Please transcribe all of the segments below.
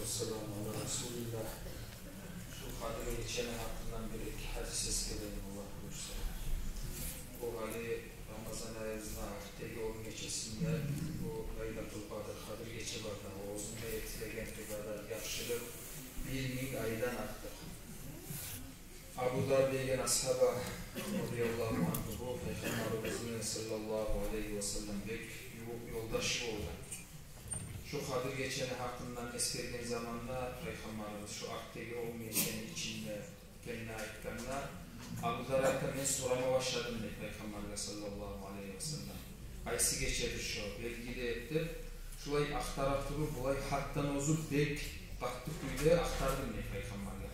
Selamun ala Resulillah. Şu Kadir geçeni hakkından bir iki hadis eskedelim Allah buyursa. Bu hali Ramazan ayında haftaki 10 gecesinde bu Laylatul Kadir gece var da o uzun ve etkilegen kadar yakışılıp 1000 aydan arttı. Abu Darbi'nin ashaba radıyallahu anh bu Peygamberimizin sallallahu aleyhi ve sellem bir yoldaşı oldu. Şu Kadir geçeni hakkından eskerdiğin zamanda Peygamberimiz şu akteki o geçeni içinde kendine ayetlerine Abu Darbi'den ben sorama başladım diye Peygamber sallallahu aleyhi ve sellem. Aysi geçerdi şu belgili etti. Şulay aktarak durur, bulay hattan ozup bek baktı kuyuya aktardım diye Peygamber'e.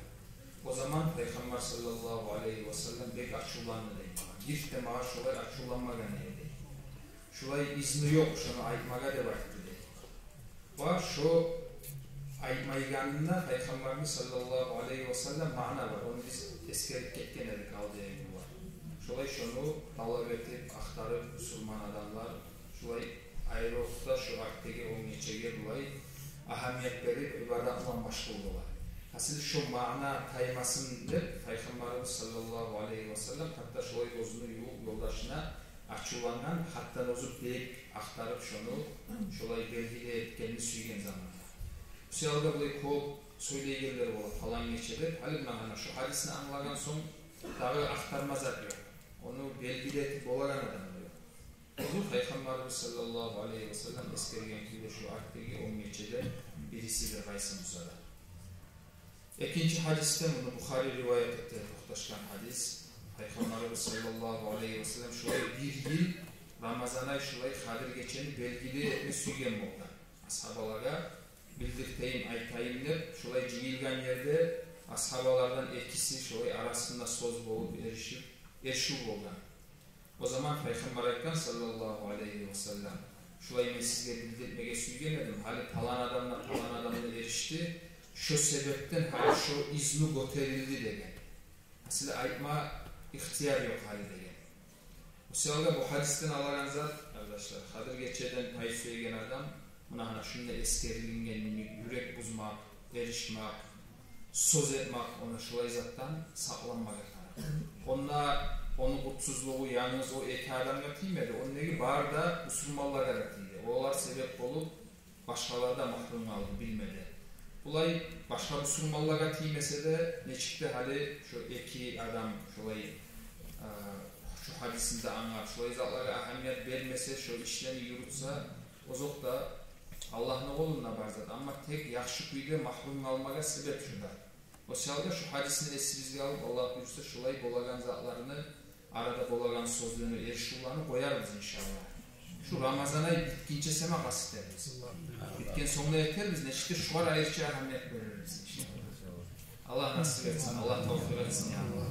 O zaman Peygamber sallallahu aleyhi ve sellem bek açılandı diye bana. Gift de maaş olarak açılanmaga neydi? Şulay izni yok, şunu aytmaga da baktı diye. Var şu aytmayganında Peygamberimiz sallallahu aleyhi ve sellem mana var. Onu biz eskerip ketken edik aldığı gibi var. Şulay şunu talep etip, aktarıp Müslüman adamlar şulay ayrılıkta şu akteki o geçege dolayı ahamiyet verip ibadatla meşgul oldular. Aslında şu mana taymasın deyip Peygamberimiz sallallahu aleyhi ve sellem hatta şulay gözünü yoldaşına açılanan hatta ozup deyip aktarıp şunu şulay belgili etkenini süygen zamanında. Bu seyalda bulay kop söyleyigerler olur falan geçedir. Halim bana şu hadisini anlagan son dağı aktarmaz atıyor. Onu belgili etip olagan adam diyor. Onu Peygamberimiz sallallahu aleyhi ve sellem eskergen gibi şu akteki 10 geçede birisidir Gaysın Musa'da. İkinci hadiste bunu Bukhari rivayet etti. Muhtaşkan hadis. Peygamberimiz sallallahu aleyhi ve sellem şulay bir yıl Ramazan'a şulay Kadir geçeni belgili etme süygen oldu. Ashabalara bildirteyim, aytayım deyip şulay cihilgen yerde ashabalardan ikisi şulay arasında söz bulup erişip oldu. O zaman Peygamber Ekrem sallallahu aleyhi ve sellem şulay ben sizge bildirtmege süygenedim. Hali talan adamla erişti. Şu sebepten hali şu izni göterildi degen. Aslında aytma ihtiyar yok hali degen. Bu sebeple bu hadisten alan zat arkadaşlar Kadir geçeden pay söyleyen adam buna şunda eskerilingen yürek buzmak, erişmek, söz etmek ona şulay zattan saklanmak etmek. Onun kutsuzluğu yalnız o iki adam yaptıydı. Onun negi bar da Müslümanlar yaratıydı. Olar sebep olup başkaları da mahrum aldı bilmedi. Bulay başka Müslümanlara tiymese de ne çıktı hali şu iki adam şulay şu hadisinde anlar, şulay zatlara ahamiyet vermese, şu işlerini yürütse o zok da Allah'ın oğluna barzat ama tek yakşı kuyuda mahrum almaga sebep şunda. O sırada şu hadisini esibizge alıp Allah buyursa şulay bolagan zatlarını arada bolagan sözlerini erişularını koyarız inşallah. Şu Ramazan'a bitkince sema basit ederiz. Bitken sonuna yeter biz neşiktir şu var ayırıcı ahamiyet veririz inşallah. Allah nasip etsin, Allah tavfiq etsin ya Allah.